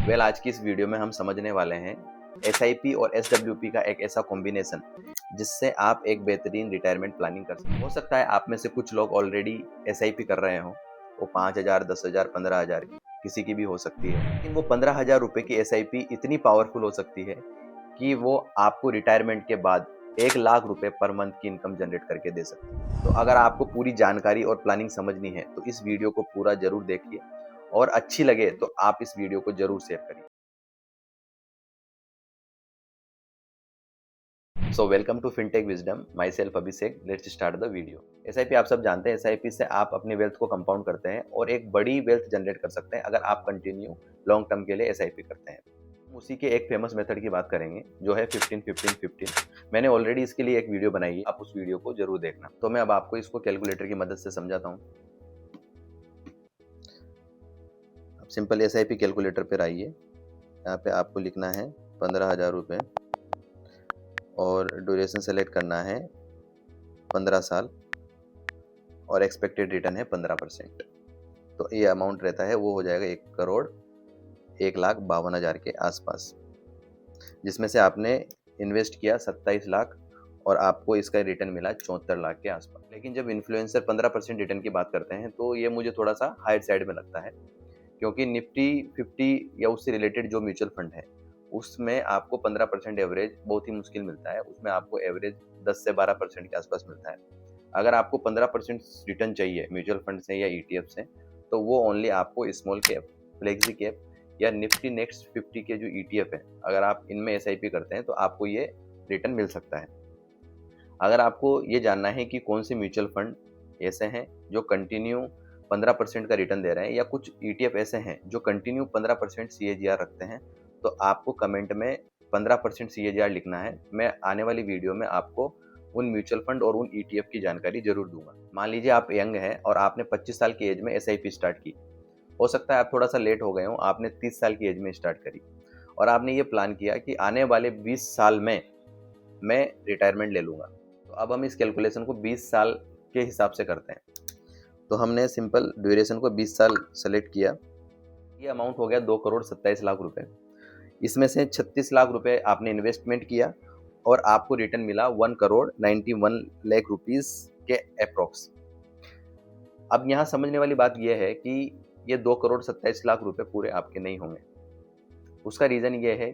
आज की इस वीडियो में हम समझने वाले हैं SIP और SWP का एक ऐसा कॉम्बिनेशन जिससे आप एक बेहतरीन रिटायरमेंट प्लानिंग कर सकते हो सकता है आप में से कुछ लोग ऑलरेडी SIP कर रहे हो, वो 5,000, 10,000, 15,000 किसी की भी हो सकती है। लेकिन वो 15,000 रुपए की SIP इतनी पावरफुल हो सकती है कि वो आपको रिटायरमेंट के बाद 1,00,000 रुपए पर मंथ की इनकम जनरेट करके दे सकती है। तो अगर आपको पूरी जानकारी और प्लानिंग समझनी है तो इस वीडियो को पूरा जरूर देखिए और अच्छी लगे तो आप इस वीडियो को जरूर शेयर करिए। So welcome to Fintech Wisdom, myself Abhishek. Let's start the video. SIP आप सब जानते हैं, SIP से आप अपनी वेल्थ को कंपाउंड करते हैं और एक बड़ी वेल्थ जनरेट कर सकते हैं अगर आप कंटिन्यू लॉन्ग टर्म के लिए SIP करते हैं। उसी के एक फेमस मेथड की बात करेंगे जो है 15-15-15। मैंने ऑलरेडी इसके लिए एक वीडियो बनाई है, आप उस वीडियो को जरूर देखना। तो मैं अब आपको इसको कैलकुलेटर की मदद से समझाता हूँ। अब सिंपल SIP कैलकुलेटर पर आइए, यहाँ पे आपको लिखना है 15,000 रुपये और ड्यूरेशन सेलेक्ट करना है 15 साल और एक्सपेक्टेड रिटर्न है 15%। तो ये अमाउंट रहता है वो हो जाएगा 1,52,50,000 के आसपास, जिसमें से आपने इन्वेस्ट किया 27 लाख और आपको इसका रिटर्न मिला 74 लाख के आसपास। लेकिन जब इन्फ्लुएंसर 15% रिटर्न की बात करते हैं तो ये मुझे थोड़ा सा हायर साइड में लगता है, क्योंकि निफ्टी 50 या उससे रिलेटेड जो म्यूचुअल फंड है उसमें आपको 15% एवरेज बहुत ही मुश्किल मिलता है। उसमें आपको एवरेज 10 से 12% के आसपास मिलता है। अगर आपको 15% रिटर्न चाहिए म्यूचुअल फंड से या ETF से, तो वो ओनली आपको स्मॉल कैप, फ्लेक्सी कैप या निफ्टी नेक्स्ट 50 के जो ETF है, अगर आप इनमें SIP करते हैं तो आपको ये रिटर्न मिल सकता है। अगर आपको ये जानना है कि कौन से म्यूचुअल फंड ऐसे हैं जो कंटिन्यू 15% का रिटर्न दे रहे हैं या कुछ ETF ऐसे हैं जो कंटिन्यू 15% CAGR रखते हैं, तो आपको कमेंट में 15% CAGR लिखना है। मैं आने वाली वीडियो में आपको उन म्यूचुअल फंड और उन ETF की जानकारी जरूर दूंगा। मान लीजिए आप यंग हैं और आपने 25 साल की एज में SIP स्टार्ट की। हो सकता है आप थोड़ा सा लेट हो गए हो, आपने 30 साल की एज में स्टार्ट करी और आपने ये प्लान किया कि आने वाले 20 साल में मैं रिटायरमेंट ले लूँगा। तो अब हम इस कैलकुलेशन को 20 साल के हिसाब से करते हैं। तो हमने सिंपल ड्यूरेशन को 20 साल सेलेक्ट किया। ये अमाउंट हो गया 2,27,00,000 रुपए। इसमें से 36 लाख रुपए आपने इन्वेस्टमेंट किया और आपको रिटर्न मिला 1,91,00,000 रुपीस के अप्रोक्स। अब यहाँ समझने वाली बात यह है कि ये 2,27,00,000 रुपए पूरे आपके नहीं होंगे। उसका रीज़न ये है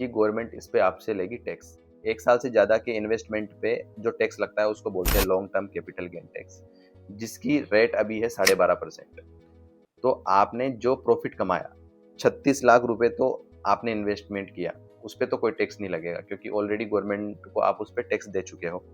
कि गवर्नमेंट इस पे आपसे लेगी टैक्स। 1 साल से ज़्यादा के इन्वेस्टमेंट पे जो टैक्स लगता है उसको बोलते हैं long term capital gain tax, जिसकी रेट अभी है 12.5%। तो आपने जो प्रॉफिट कमाया 36 लाख रुपए, तो आपने इन्वेस्टमेंट किया, उस पर तो कोई टैक्स नहीं लगेगा क्योंकि ऑलरेडी गवर्नमेंट को आप उस पर टैक्स दे चुके हो।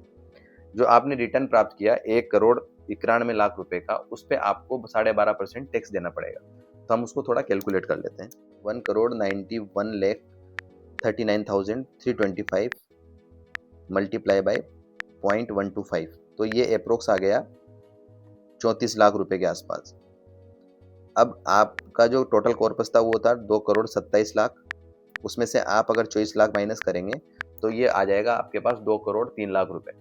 जो आपने रिटर्न प्राप्त किया 1,91,00,000 रुपए का, उस पर आपको 12.5% टैक्स देना पड़ेगा। तो हम उसको थोड़ा कैलकुलेट कर लेते हैं। 1,91,39,325 मल्टीप्लाई बाय 0.125, तो ये अप्रोक्स आ गया 34 लाख रुपए के आसपास। अब आपका जो टोटल कॉर्पस था वो था 2,27,00,000। उसमें से आप अगर 24 लाख माइनस करेंगे तो ये आ जाएगा आपके पास 2,03,00,000 रुपए।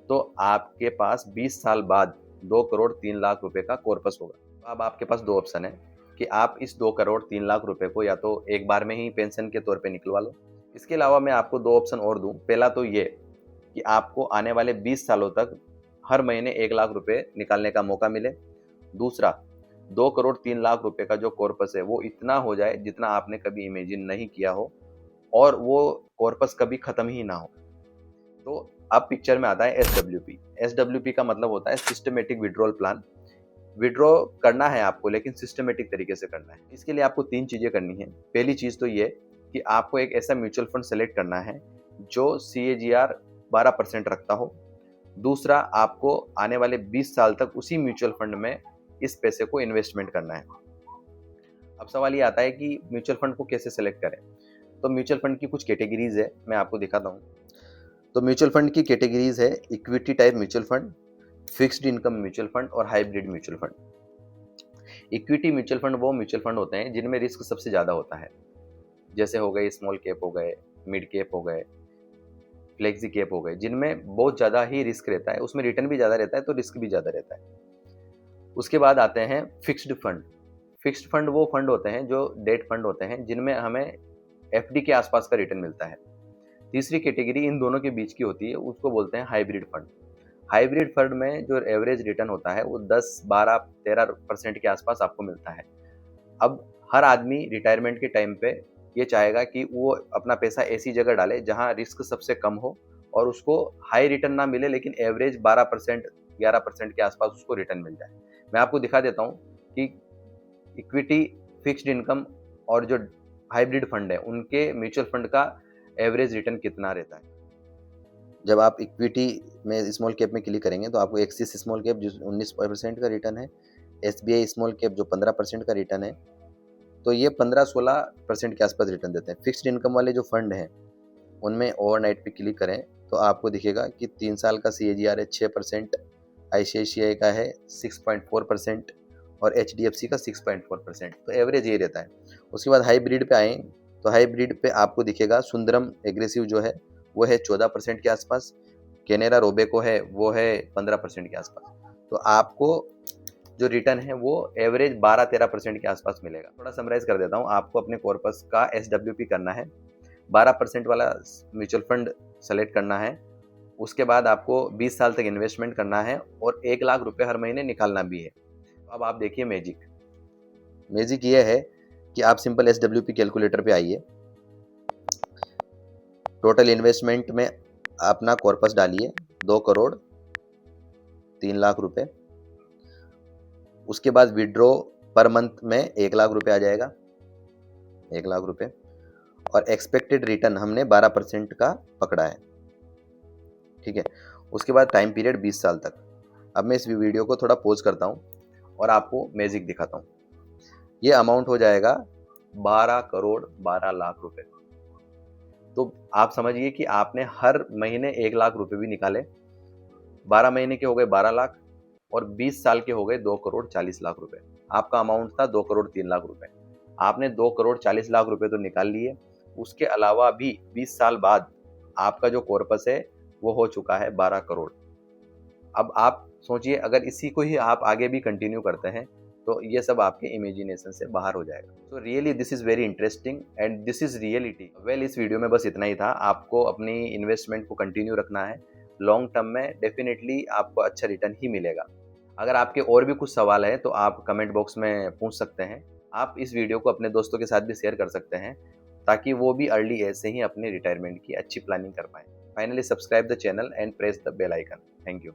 तो आपके पास 20 साल बाद 2,03,00,000 रुपए का कॉर्पस होगा। तो अब आपके पास दो ऑप्शन है कि आप इस 2,03,00,000 रुपए को या तो एक बार में ही पेंशन के तौर पे निकलवा लो। इसके अलावा मैं आपको दो ऑप्शन और दूं। पहला तो ये कि आपको आने वाले 20 सालों तक हर महीने 1,00,000 रुपए निकालने का मौका मिले। दूसरा, 2,03,00,000 रुपए का जो कॉर्पस है वो इतना हो जाए जितना आपने कभी इमेजिन नहीं किया हो और वो कॉर्पस कभी खत्म ही ना हो। तो अब पिक्चर में आता है SWP। SWP का मतलब होता है सिस्टमेटिक विड्रॉल प्लान। विड्रॉ करना है आपको, लेकिन सिस्टमेटिक तरीके से करना है। इसके लिए आपको 3 चीजें करनी है। पहली चीज तो ये कि आपको एक ऐसा म्यूचुअल फंड सेलेक्ट करना है जो CAGR 12% रखता हो। दूसरा, आपको आने वाले 20 साल तक उसी म्यूचुअल फंड में इस पैसे को इन्वेस्टमेंट करना है। अब सवाल ये आता है कि म्यूचुअल फंड को कैसे सेलेक्ट करें। तो म्यूचुअल फंड की कुछ कैटेगरीज है, मैं आपको दिखाता हूँ। तो म्यूचुअल फंड की कैटेगरीज है equity type mutual fund, fixed income mutual fund और hybrid mutual fund. Equity mutual fund वो म्यूचुअल फंड होते हैं जिनमें रिस्क सबसे ज़्यादा होता है, जैसे हो गए स्मॉल कैप हो गए, मिड कैप हो गए, फ्लेक्सी कैप हो गए, जिनमें बहुत ज़्यादा ही रिस्क रहता है। उसमें रिटर्न भी ज़्यादा रहता है तो रिस्क भी ज़्यादा रहता है। उसके बाद आते हैं फिक्स्ड फंड। फिक्स्ड फंड वो फंड होते हैं जो डेट फंड होते हैं जिनमें हमें एफडी के आसपास का रिटर्न मिलता है। तीसरी कैटेगरी इन दोनों के बीच की होती है, उसको बोलते हैं हाइब्रिड फंड। हाइब्रिड फंड में जो एवरेज रिटर्न होता है वो 10, 12, 13% के आसपास आपको मिलता है। अब हर आदमी रिटायरमेंट के टाइम पे ये चाहेगा कि वो अपना पैसा ऐसी जगह डाले जहाँ रिस्क सबसे कम हो और उसको हाई रिटर्न ना मिले लेकिन एवरेज 12%, 11% के आसपास उसको रिटर्न मिल जाए। मैं आपको दिखा देता हूँ कि इक्विटी, फिक्स्ड इनकम और जो हाइब्रिड फंड है उनके म्यूचुअल फंड का एवरेज रिटर्न कितना रहता है। जब आप इक्विटी में स्मॉल कैप में क्लिक करेंगे तो आपको एक्सिस स्मॉल कैप जो 19% का रिटर्न है, एसबीआई स्मॉल कैप जो 15% का रिटर्न है, तो ये 15-16% के आसपास रिटर्न देते हैं। फिक्स्ड इनकम वाले जो फंड हैं उनमें ओवरनाइट पे क्लिक करें तो आपको दिखेगा कि 3 साल का CAGR है 6%, ICICI का है 6.4% और HDFC का 6.4%, तो एवरेज ये रहता है। उसके बाद हाइब्रिड पे आएँ तो हाइब्रिड पे आपको दिखेगा सुंदरम एग्रेसिव जो है वो है 14% के आसपास, कैनेरा रोबेको है वो है 15% के आसपास। तो आपको जो रिटर्न है वो एवरेज 12-13% के आसपास मिलेगा। थोड़ा समराइज कर देता हूँ, आपको अपने कॉर्पस का SWP करना है, 12% वाला म्यूचुअल फंड सेलेक्ट करना है, उसके बाद आपको 20 साल तक इन्वेस्टमेंट करना है और 1 लाख रुपए हर महीने निकालना भी है। अब आप देखिए मैजिक ये है कि आप सिंपल SWP कैलकुलेटर पे आइए, टोटल इन्वेस्टमेंट में अपना कॉर्पस डालिए 2 करोड़ 3 लाख रुपए, उसके बाद विड्रॉ पर मंथ में 1 लाख रुपए आ जाएगा, 1 लाख रुपए, और एक्सपेक्टेड रिटर्न हमने 12% का पकड़ा है, ठीक है। उसके बाद टाइम पीरियड 20 साल तक। अब मैं इस वीडियो को थोड़ा पॉज करता हूँ और आपको मैजिक दिखाता हूँ। ये अमाउंट हो जाएगा 12 करोड़ 12 लाख रुपए। तो आप समझिए कि आपने हर महीने 1 लाख रुपए भी निकाले, 12 महीने के हो गए 12 लाख और 20 साल के हो गए 2 करोड़ 40 लाख रुपए। आपका अमाउंट था 2 करोड़ 3 लाख रुपए। आपने 2 करोड़ 40 लाख रुपए तो निकाल लिए, उसके अलावा भी 20 साल बाद आपका जो कॉर्पस है वो हो चुका है 12 करोड़। अब आप सोचिए अगर इसी को ही आप आगे भी कंटिन्यू करते हैं तो ये सब आपके इमेजिनेशन से बाहर हो जाएगा। तो really this is very interesting and this is reality. Well, इस वीडियो में बस इतना ही था। आपको अपनी इन्वेस्टमेंट को कंटिन्यू रखना है, लॉन्ग टर्म में डेफिनेटली आपको अच्छा रिटर्न ही मिलेगा। अगर आपके और भी कुछ सवाल है तो आप कमेंट बॉक्स में पूछ सकते हैं। आप इस वीडियो को अपने दोस्तों के साथ भी शेयर कर सकते हैं ताकि वो भी अर्ली एज से ही अपने रिटायरमेंट की अच्छी प्लानिंग कर पाएँ। Finally subscribe the channel and press the bell icon. Thank you.